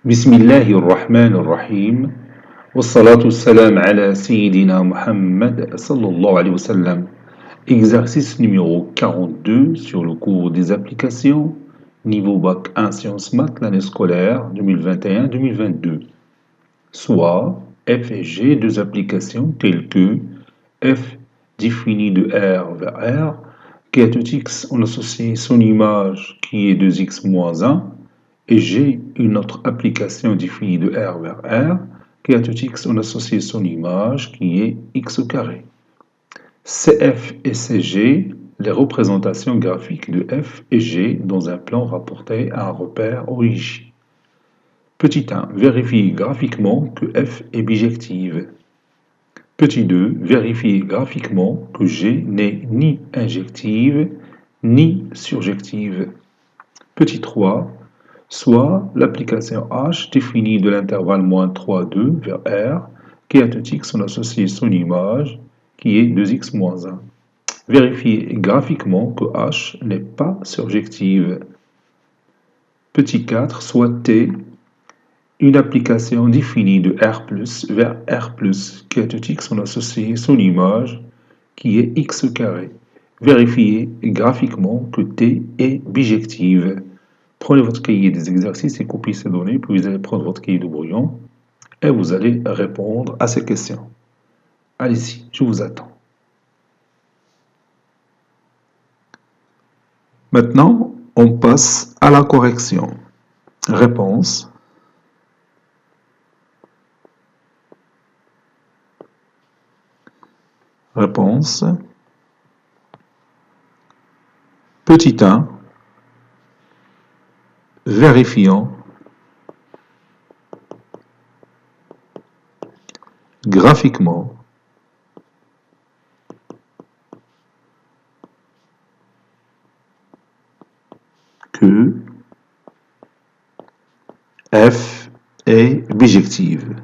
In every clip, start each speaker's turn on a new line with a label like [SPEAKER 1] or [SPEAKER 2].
[SPEAKER 1] بسم الله الرحمن الرحيم والصلاة والسلام على سيدنا Muhammad sallallahu alayhi wa sallam. Exercice numéro 42 sur le cours des applications, niveau bac 1 sciences maths, l'année scolaire 2021-2022. Soit f et g, deux applications telles que f défini de R vers R, qui est tout x, on associe son image qui est 2x moins 1, et G, une autre application définie de R vers R, qui a tout x, on associe son image qui est x au carré. CF et CG, les représentations graphiques de F et G dans un plan rapporté à un repère origine. Petit 1, vérifier graphiquement que F est bijective. Petit 2, vérifier graphiquement que G n'est ni injective ni surjective. Petit 3, soit l'application H définie de l'intervalle moins 3, 2 vers R, qui à tout x on associe son image, qui est 2x moins 1. Vérifier graphiquement que H n'est pas surjective. Petit 4, soit T, une application définie de R+, vers R+, qui à tout x on associe son image, qui est x au carré. Vérifier graphiquement que T est bijective. Prenez votre cahier des exercices et copiez ces données, puis vous allez prendre votre cahier de brouillon et vous allez répondre à ces questions. Allez-y, je vous attends. Maintenant, on passe à la correction. Réponse. Réponse. Petit 1. Vérifiant graphiquement que F est bijective.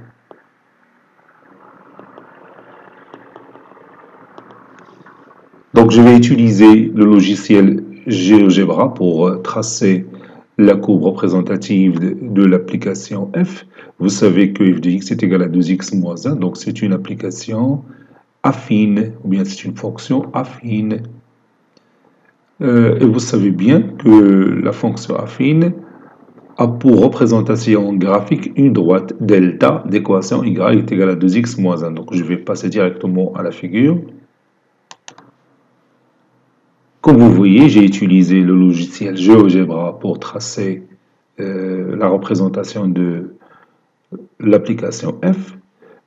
[SPEAKER 1] Donc je vais utiliser le logiciel GeoGebra pour tracer la courbe représentative de l'application F. Vous savez que f de x est égal à 2x moins 1, donc c'est une application affine, ou bien c'est une fonction affine. Et vous savez bien que la fonction affine a pour représentation graphique une droite delta d'équation y est égale à 2x moins 1. Donc je vais passer directement à la figure. Comme vous voyez, j'ai utilisé le logiciel GeoGebra pour tracer la représentation de l'application F.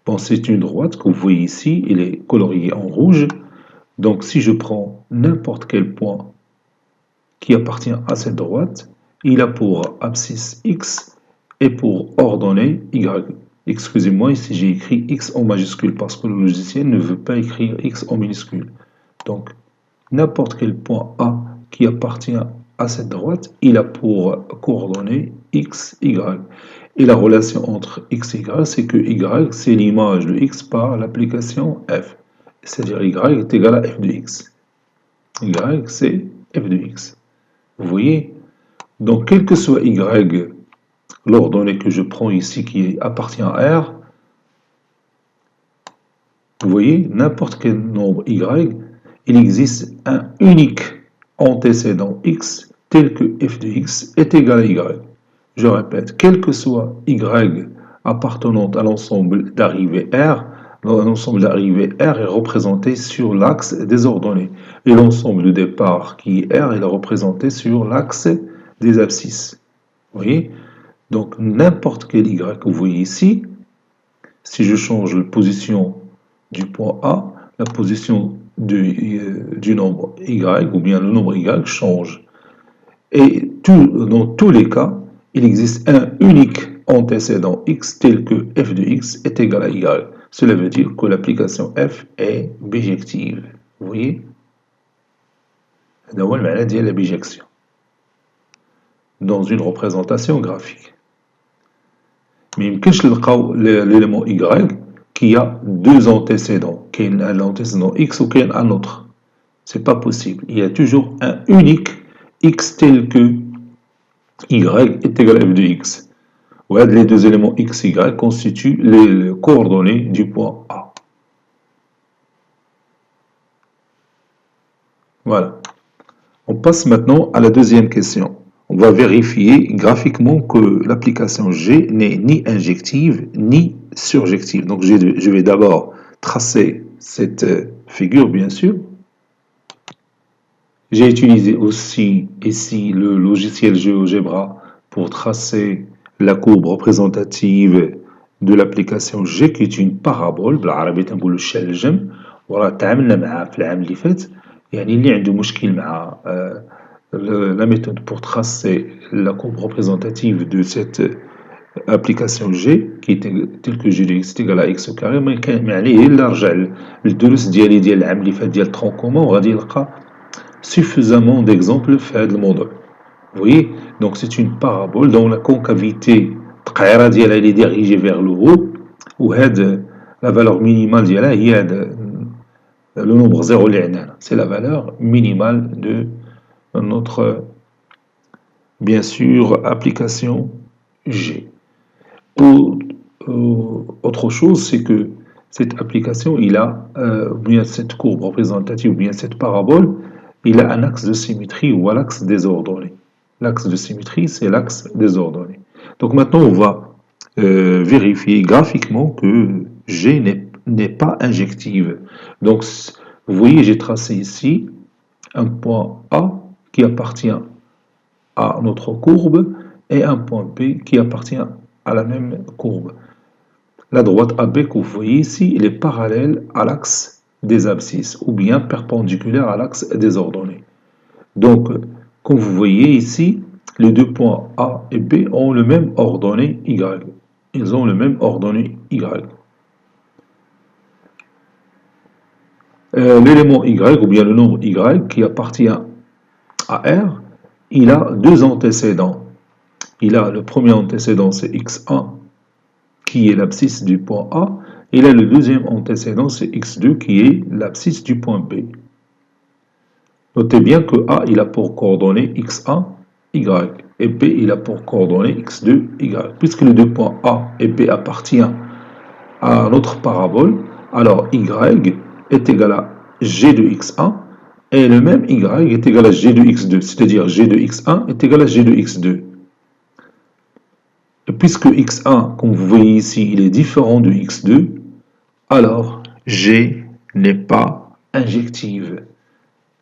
[SPEAKER 1] Bon, c'est une droite que vous voyez ici, elle est coloriée en rouge. Donc, si je prends n'importe quel point qui appartient à cette droite, il a pour abscisse x et pour ordonnée y. Excusez-moi, ici j'ai écrit x en majuscule parce que le logiciel ne veut pas écrire x en minuscule. Donc, n'importe quel point A qui appartient à cette droite, il a pour coordonnées x, y. Et la relation entre x et y, c'est que y, c'est l'image de x par l'application f. C'est-à-dire y est égal à f de x. Y, c'est f de x. Vous voyez? Donc, quel que soit y, l'ordonnée que je prends ici qui appartient à R, vous voyez, n'importe quel nombre y, il existe un unique antécédent x tel que f de x est égal à y. Je répète, quel que soit y appartenant à l'ensemble d'arrivées R, l'ensemble d'arrivées R est représenté sur l'axe des ordonnées. Et l'ensemble de départ qui est R est représenté sur l'axe des abscisses. Vous voyez? Donc n'importe quel y que vous voyez ici, si je change la position du point A, la position du nombre y, ou bien le nombre y change. Et dans tous les cas, il existe un unique antécédent x tel que f de x est égal à y. Cela veut dire que l'application f est bijective. Vous voyez? C'est la bijection dans une représentation graphique. Mais il y a l'élément y qui a deux antécédents, qui est un antécédent x ou qui est un autre. C'est pas possible. Il y a toujours un unique x tel que y est égal à f de x. Les deux éléments x, y constituent les coordonnées du point A. Voilà. On passe maintenant à la deuxième question. On va vérifier graphiquement que l'application G n'est ni injective ni surjective. Donc je vais d'abord tracer cette figure, bien sûr. J'ai utilisé aussi ici le logiciel GeoGebra pour tracer la courbe représentative de l'application G qui est une parabole بالعربية تنقولوا الشلجم وراه تعاملنا معها في العام اللي فات يعني اللي عنده مشكل مع la méthode pour tracer la courbe représentative de cette application G qui est telle que G de x est égal à x au carré ما عليه إلا رجع للدروس ديال العام اللي فات ديال tronc commun وغادي يلقى suffisamment d'exemples في هذا الموضوع. Vous voyez, donc c'est une parabole dont la concavité تقعيرة ديالها est dirigée vers le haut وهاد la valeur minimale ديالها هي le nombre 0 اللي عندنا. C'est la valeur minimale de notre bien sûr application G. Autre chose, c'est que cette application, il a bien cette courbe représentative, bien cette parabole, il a un axe de symétrie ou l'axe des ordonnées. L'axe de symétrie, c'est l'axe des ordonnées. Donc maintenant, on va vérifier graphiquement que G n'est pas injective. Donc, vous voyez, j'ai tracé ici un point A qui appartient à notre courbe et un point B qui appartient à la même courbe. La droite AB que vous voyez ici, il est parallèle à l'axe des abscisses ou bien perpendiculaire à l'axe des ordonnées. Donc, comme vous voyez ici, les deux points A et B ont le même ordonnée Y. Ils ont le même ordonnée Y. L'élément Y ou bien le nombre Y qui appartient à R, il a deux antécédents. Il a le premier antécédent, c'est x1, qui est l'abscisse du point A. Et là, le deuxième antécédent, c'est x2, qui est l'abscisse du point B. Notez bien que A, il a pour coordonnées x1, y, et B, il a pour coordonnées x2, y. Puisque les deux points A et B appartiennent à notre parabole, alors y est égal à g de x1, et le même y est égal à g de x2, c'est-à-dire g de x1 est égal à g de x2. Et puisque x1, comme vous voyez ici, il est différent de x2, alors G n'est pas injective.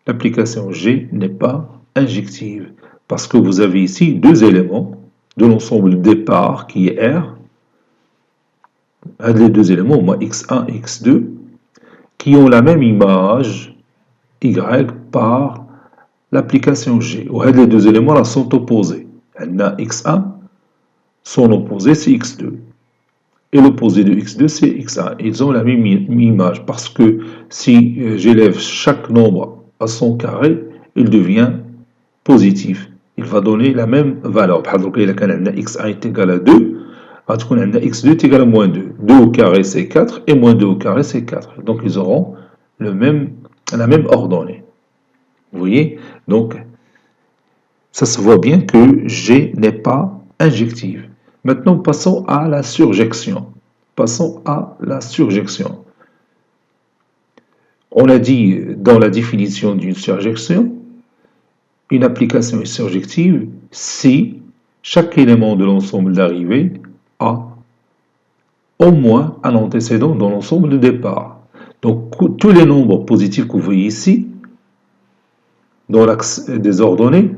[SPEAKER 1] L'application G n'est pas injective. Parce que vous avez ici deux éléments de l'ensemble de départ qui est R. Les deux éléments, moi x1 et x2, qui ont la même image y par l'application G. Les deux éléments là sont opposés. x1, son opposé c'est x2. Et l'opposé de x2 c'est x1. Ils ont la même image parce que si j'élève chaque nombre à son carré, il devient positif. Il va donner la même valeur. Par exemple, x1 est égal à 2, x2 est égal à moins 2. 2 au carré c'est 4 et moins 2 au carré c'est 4. Donc ils auront la même ordonnée. Vous voyez? Donc ça se voit bien que G n'est pas injective. Maintenant, passons à la surjection. Passons à la surjection. On a dit dans la définition d'une surjection, une application est surjective si chaque élément de l'ensemble d'arrivée a au moins un antécédent dans l'ensemble de départ. Donc, tous les nombres positifs que vous voyez ici, dans l'axe des ordonnées,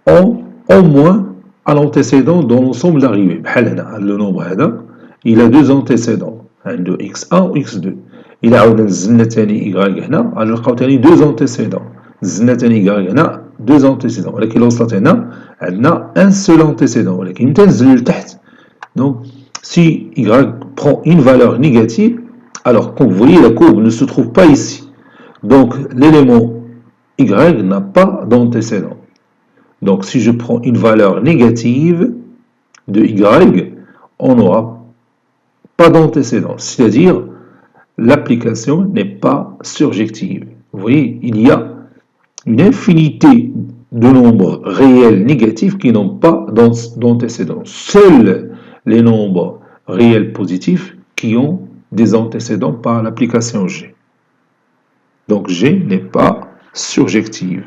[SPEAKER 1] ont au moins un antécédent dans l'ensemble d'arrivée. Le nombre il a deux antécédents, de x1 ou x2. Il a deux antécédents. Deux antécédents. Il a un seul antécédent. Donc, si y prend une valeur négative, alors comme vous voyez, la courbe ne se trouve pas ici. Donc, l'élément y n'a pas d'antécédent. Donc, si je prends une valeur négative de y, on n'aura pas d'antécédent. C'est-à-dire, l'application n'est pas surjective. Vous voyez, il y a une infinité de nombres réels négatifs qui n'ont pas d'antécédent. Seul les nombres réels positifs qui ont des antécédents par l'application G. Donc G n'est pas surjective.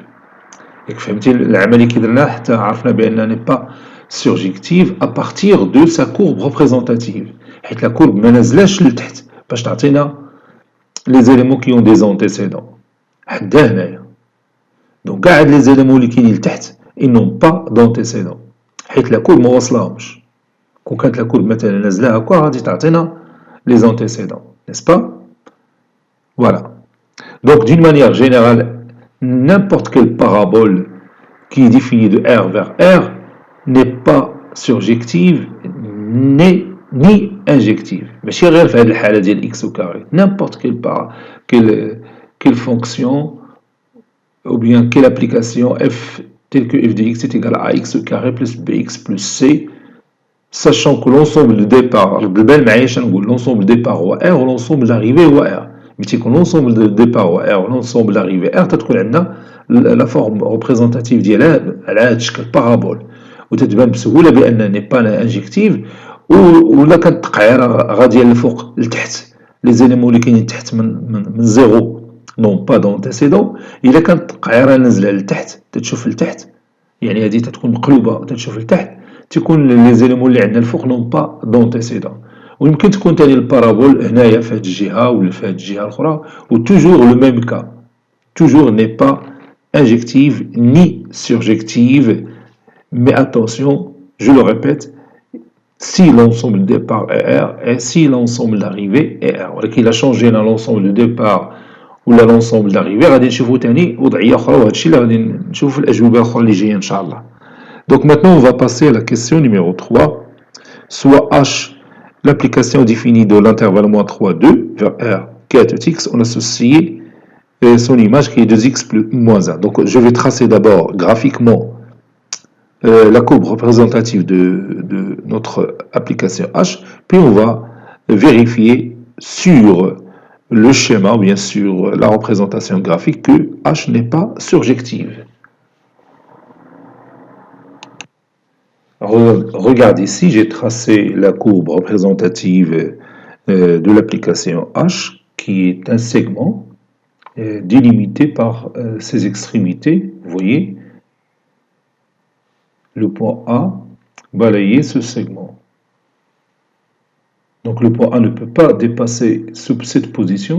[SPEAKER 1] Et فهمتي العملية كي درنا حتى عرفنا بأنها n'est pas surjective à partir de sa courbe représentative. حيت la courbe ما نزلاش لتحت باش تعطينا les éléments qui ont des antécédents. حدا هنايا. Donc كاع هاد les éléments اللي كاينين لتحت ils n'ont pas d'antécédents. حيت la courbe ما وصلهمش. كون كانت la courbe مثلا نازله هكا غادي تعطينا les antécédents, n'est-ce pas? Voilà. Donc d'une manière générale, n'importe quelle parabole qui est définie de R vers R n'est pas surjective ni injective. ماشي غير في هذه الحالة ديال x au carré. N'importe quelle fonction ou bien quelle application f telle que f de x est égal à ax au carré plus bx plus c, sachant que l'ensemble de départ, l'ensemble de départ هو R l'ensemble d'arrivée هو R. Mais si l'ensemble de départ هو R l'ensemble d'arrivée R تتكون عندنا la forme représentative ديالها على هذا الشكل بارابول وتتبان بسهولة بأنها n'est pas injective ولا كانت تقعيرة غادية للفوق لتحت les éléments اللي كاينين تحت من زيرو non pas d'antécédents. إلا كانت تقعيرة نازلة لتحت تتشوف لتحت يعني هذه تتكون مقلوبة تتشوف لتحت تكون لي زيليمون اللي عندنا الفوق نون با دونتيسيدون. ويمكن تكون ثاني البارابول هنايا في هذه الجهه ولا في هذه الجهه الاخرى وتوجور لو ميم كا توجور ني با انجكتيف ني سورجكتيف. مي اتونسيون جو لو ريبيت si l'ensemble de départ est R et si l'ensemble d'arrivée est R. ولكن إلا شونجينا l'ensemble de départ ولا l'ensemble d'arrivée غادي نشوفوا ثاني وضعيه اخرى وهذا الشيء اللي غادي نشوفوا في الاجوبه الاخرى اللي جايه ان شاء الله. Donc maintenant, on va passer à la question numéro 3. Soit H, l'application définie de l'intervalle moins 3, 2 vers R, qui est x, on associe son image qui est 2x plus moins 1. Donc je vais tracer d'abord graphiquement la courbe représentative de notre application H, puis on va vérifier sur le schéma, bien sûr la représentation graphique, que H n'est pas surjective. Regarde ici, j'ai tracé la courbe représentative de l'application H, qui est un segment délimité par ses extrémités. Vous voyez, le point A balayait ce segment. Donc le point A ne peut pas dépasser cette position,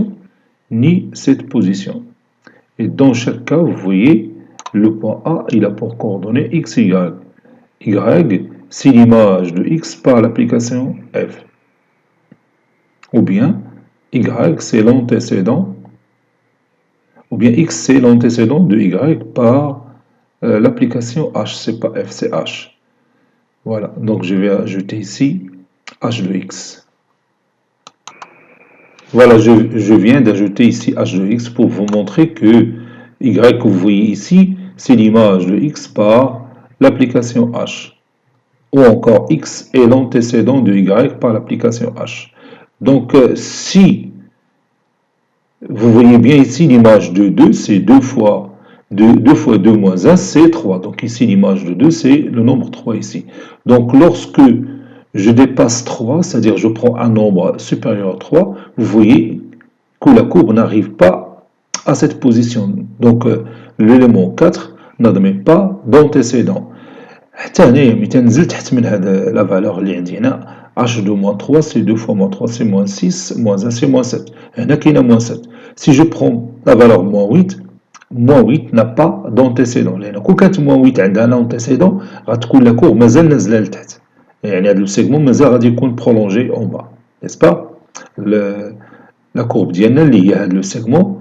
[SPEAKER 1] ni cette position. Et dans chaque cas, vous voyez, le point A, il a pour coordonnées x, y. Y, c'est l'image de x par l'application f. Ou bien, y, c'est l'antécédent. Ou bien, x, c'est l'antécédent de y par l'application h. C'est pas f, c'est h. Voilà, donc je vais ajouter ici h de x. Voilà, je viens d'ajouter ici h de x pour vous montrer que y que vous voyez ici, c'est l'image de x par l'application H, ou encore X est l'antécédent de Y par l'application H. Donc, si vous voyez bien ici l'image de 2, c'est 2 fois 2 moins 1, c'est 3. Donc ici, l'image de 2, c'est le nombre 3 ici. Donc, lorsque je dépasse 3, c'est-à-dire je prends un nombre supérieur à 3, vous voyez que la courbe n'arrive pas à cette position. Donc, l'élément 4 n'admet pas d'antécédent. حتى هنايا ملي تنزل تحت من هذا لا فالور اللي عندي هنا h de moins 3 c'est 2 fois moins 3 c'est moins 6 moins 1 c'est moins 7 هنا كاينه moins 7. Si je prends la valeur moins 8 n'a pas d'antécédent لان كون كانت moins 8 عندها un antécédent غتكون لا كور مازال نازله لتحت يعني هذا السيغمون مازال غادي يكون prolongé en bas, n'est-ce pas? La courbe ديالنا اللي هي هذا السيغمون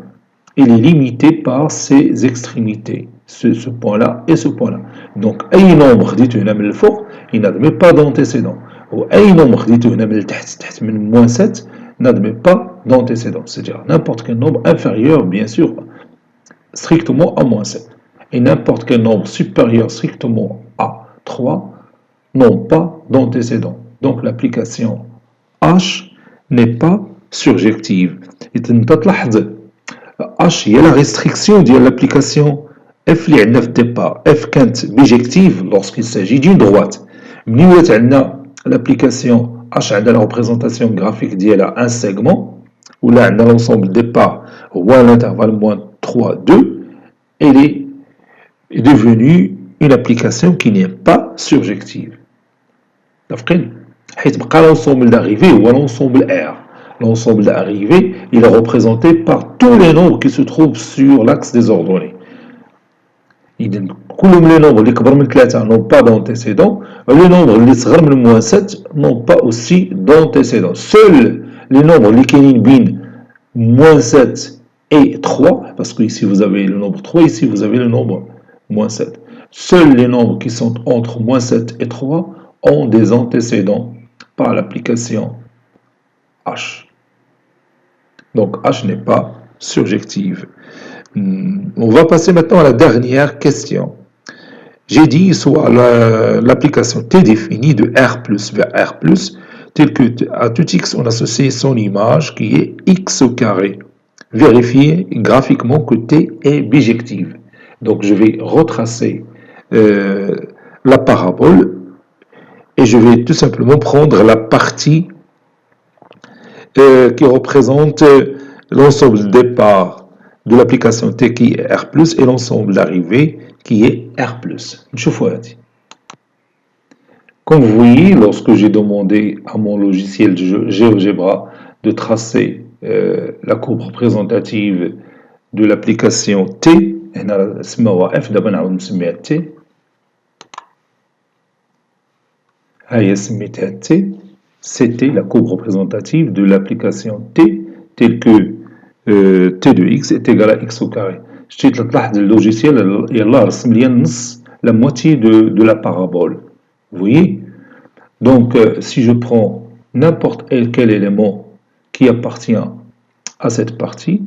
[SPEAKER 1] il est limité par ses extrémités, ce point-là et ce point-là. Donc, أي nombre خديته هنا من الفوق, il n'admet pas d'antécédent. Ou أي nombre خديته هنا من التحت من moins 7, n'admet pas d'antécédent. C'est-à-dire n'importe quel nombre inférieur, bien sûr, strictement à moins 7. Et n'importe quel nombre supérieur strictement à 3 n'ont pas d'antécédent. Donc, l'application H n'est pas surjective. Et تلاحظ H هي la restriction de l'application F اللي عندنا في الديبار. F كانت bijective lorsqu'il s'agit d'une droite. ملي ولات عندنا l'application H a la représentation graphique ديالها un segment, ou là on a l'ensemble départ ou à l'intervalle moins 3, 2, elle est devenue une application qui n'est pas surjective. متفقين؟ حيت بقى l'ensemble d'arrivée ou l'ensemble R. L'ensemble d'arrivée, il est représenté par tous les nombres qui se trouvent sur l'axe des ordonnées. إذن كل les nombres اللي كبر من 3 n'ont pas d'antécédent, les nombres اللي صغر من moins 7 n'ont pas aussi d'antécédent. Seuls les nombres اللي كاينين بين moins 7 et 3, parce que ici vous avez le nombre 3, ici vous avez le nombre moins 7. Seuls les nombres qui sont entre moins 7 et 3 ont des antécédents par l'application H. Donc H n'est pas surjective. On va passer maintenant à la dernière question. J'ai dit soit l'application T définie de R plus vers R plus, tel que à tout X on associe son image qui est X au carré. Vérifier graphiquement que T est bijective. Donc je vais retracer la parabole et je vais tout simplement prendre la partie qui représente l'ensemble de départ de l'application T qui est R+, et l'ensemble d'arrivée qui est R+. Comme vous voyez, lorsque j'ai demandé à mon logiciel GeoGebra de tracer la courbe représentative de l'application T, c'était la courbe représentative de l'application T, telle que T de X est égal à X au carré. Je te dis le logiciel, la moitié de la parabole. Vous voyez? Donc, si je prends n'importe quel élément qui appartient à cette partie,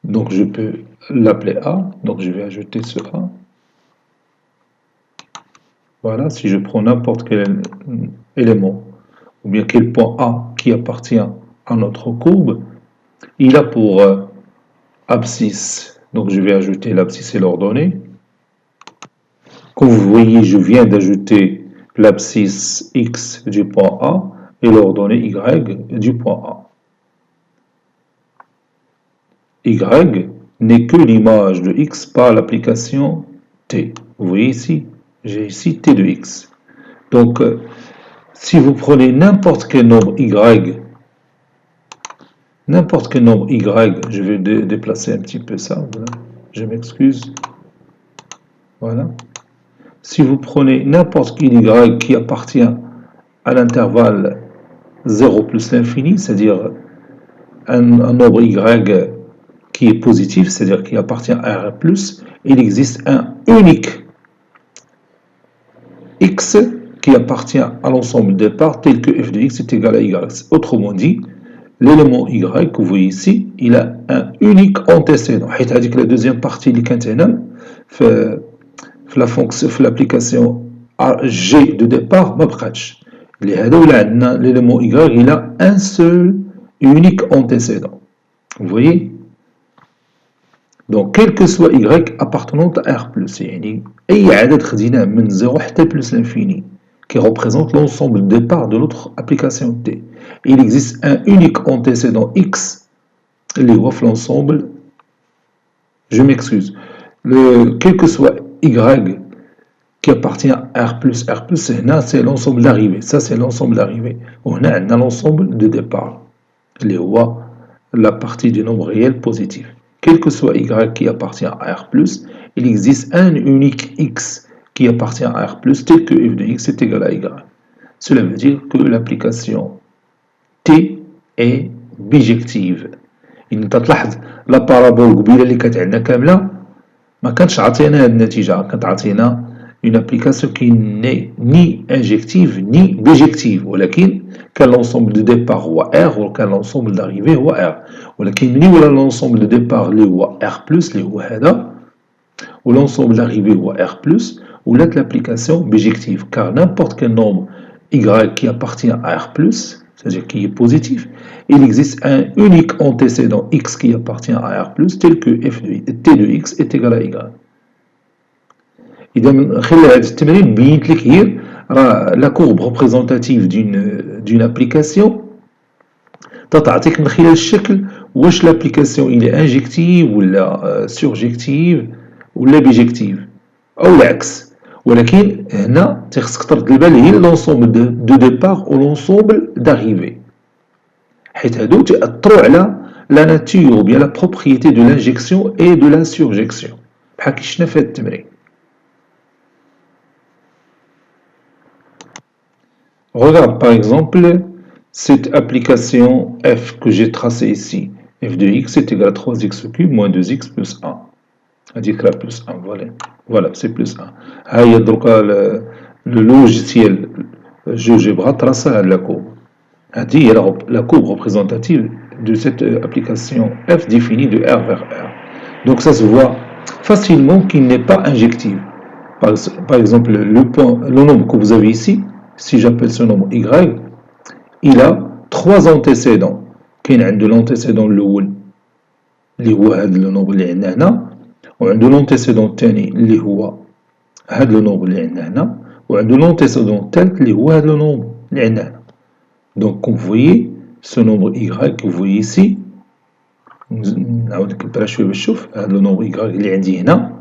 [SPEAKER 1] donc je peux l'appeler A, donc je vais ajouter ce A. Voilà, si je prends n'importe quel élément, ou bien quel point A qui appartient à notre courbe, il a pour abscisse, donc je vais ajouter l'abscisse et l'ordonnée. Comme vous voyez, je viens d'ajouter l'abscisse X du point A et l'ordonnée Y du point A. Y n'est que l'image de X par l'application T. Vous voyez ici, j'ai ici T de X. Donc, si vous prenez n'importe quel nombre Y, je vais déplacer un petit peu ça, voilà. Je m'excuse. Voilà. Si vous prenez n'importe quel Y qui appartient à l'intervalle 0 plus l'infini, c'est-à-dire un nombre Y qui est positif, c'est-à-dire qui appartient à R+, il existe un unique X qui appartient à l'ensemble de départ tel que f de X est égal à Y. Autrement dit, l'élément Y que vous voyez ici, il a un unique antécédent. C'est-à-dire que la deuxième partie qui est l'application G de départ, l'élément Y, il a un seul unique antécédent. Vous voyez? Donc, quel que soit Y appartenant à R+, يعني أي عدد خديناه من 0 حتى plus l'infini, qui représente l'ensemble de départ de l'autre application T. Il existe un unique antécédent X, l'ensemble, je m'excuse, quel que soit Y qui appartient à R+, c'est l'ensemble d'arrivée. Ça, c'est l'ensemble d'arrivée. On a l'ensemble de départ, la partie du nombre réel positif. Quel que soit Y qui appartient à R+, il existe un unique X qui appartient à R+, tel que f de X est égal à Y. Cela veut dire que l'application T est bijective. إن تلاحظ لا بارابول قبيله اللي كانت عندنا كامله ما كانتش عطينا هذه النتيجه، كانت عطينا une application qui n'est ni injective ni bijective، ولكن كان l'ensemble de départ هو R وكان l'ensemble d'arrivée هو R، ولكن ملي ولا l'ensemble de départ اللي هو R+ اللي هو هذا و l'ensemble d'arrivée هو R+، ولات l'application bijective car n'importe quel nombre Y qui appartient à R+, c'est-à-dire qui est positif, il existe un unique antécédent X qui appartient à R+, tel que T de X est égal à Y. إذا من خلال هذا التمرين بينت لك هي la courbe représentative d'une application تعطيك من خلال الشكل واش l'application il est injective ولا surjective ولا bijective او العكس. ولكن هنا خصك ترد البال هي لونسومبل دو ديبار و لونسومبل d'arrivée حيت هادو تأثروا على لا ناتور ou bien la propriété de l'injection et de la surjection بحال كي شفنا في هاد التمرين. Regarde par exemple cette application f que j'ai tracée ici. F de x est égal à 3x au cube moins 2x plus 1. هذيك راه plus 1 voilà c'est plus 1. ها هي دروكا le logiciel GeoGebra trace هاد la courbe. هذه هي la courbe représentative de cette application f définie de R vers R. Donc ça se voit facilement qu'il n'est pas injectif. Par exemple, le nombre que vous avez ici, si j'appelle ce nombre y, il a trois antécédents. كاين عنده l'antécédent الأول اللي هو هذا النومبر اللي عندنا هنا، وعنده l'antécédent الثاني اللي هو هذا النومبر اللي عندنا هنا، وعنده l'antécédent الثالث اللي هو هذا النومبر اللي عندنا هنا. Donc comme vous voyez, ce nombre y que vous voyez ici, نعاود نكبرها شويه باش نشوف هذا لو نومبر y اللي عندي هنا،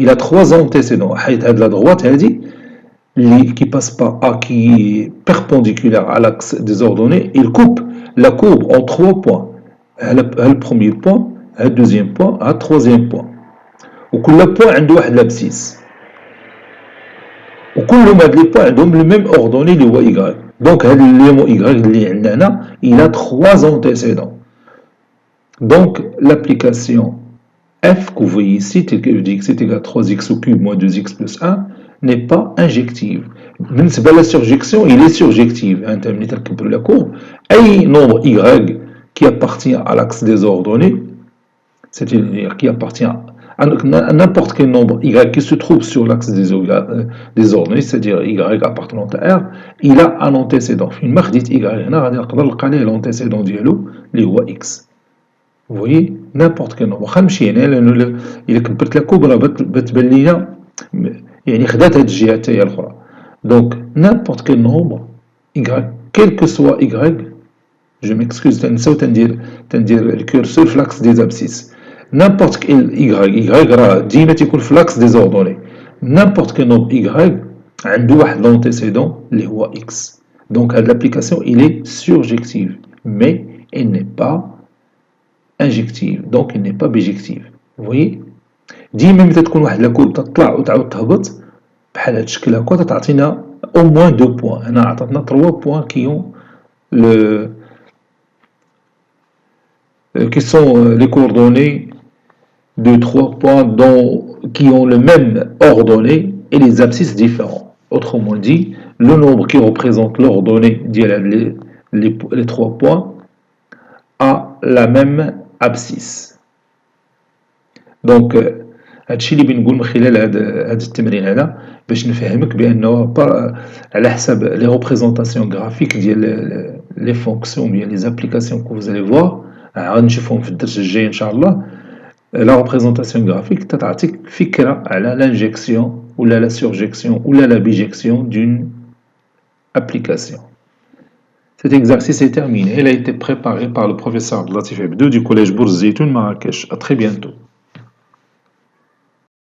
[SPEAKER 1] il a trois antécédents. حيت هاد لا droite هادي qui passe par A qui est perpendiculaire à l'axe des ordonnées, il coupe la courbe en 3 points. Le premier point, le deuxième point, le troisième point. وكل point عنده واحد l'abscisse. وكلهم هاد les points عندهم le même ordonnée اللي هو y. Donc هاد l'élément y اللي عندنا هنا, il a trois antécédents. Donc l'application f que vous voyez ici, tel que f de x est égal à 3x au cube moins 2x plus 1, n'est pas injective. بالنسبة la surjection, il est surjective. ملي تركب la courbe, أي nombre y qui appartient à l'axe des ordonnées, c'est-à-dire qui appartient à n'importe quel nombre y qui se trouve sur l'axe des ordonnées, c'est-à-dire y appartenant à R, il a un antécédent. فين ما خديت y هنا غادي نقدر نلقى ليه l'antécédent ديالو اللي هو x. Vous voyez, n'importe quel nombre. واخا نمشي هنا لأنه إلا كبرت la courbe راه بتبان لينا يعني خدات هاد الجهة حتى هي الأخرى. Donc n'importe quel nombre y, quel que soit y, je m'excuse تنساو تندير le curseur في l'axe des abscisses. N'importe quel y راه ديما تيكون في l'axe des ordonnées. N'importe quel nombre y عنده واحد l'antécédent اللي هو x. Donc هاد l'application il est surjective, mais elle n'est pas injective, donc elle n'est pas bijective. Vous voyez, ديما ملي تكون واحد لاكورب تطلع وتعاود تهبط بحال هاد الشكل هكا تعطينا au moins 2 points. هنا عطاتنا 3 points qui sont les coordonnées de 3 points qui ont le même ordonnée et les abscisses différents. Autrement dit, le nombre qui représente l'ordonnée les 3 points a la même abscisse. Donc هادشي اللي بنقول من خلال هذا التمرين هذا باش نفهمك بانه على حسب لي ريبريزونطاسيون غرافيك ديال لي فونكسيون ديال لي زابليكاسيون كو فوز الي فوار غنشوفهم في الدرس الجاي ان شاء الله. لا ريبريزونطاسيون غرافيك تعطيك فكره على لانجيكسيون ولا لا سورجيكسيون ولا لا بيجيكسيون d'une application. Cet exercice est terminé. Il a été préparé par le professeur Abdelatif Hebdou du collège Bourse Zitoun Marrakech. À très bientôt.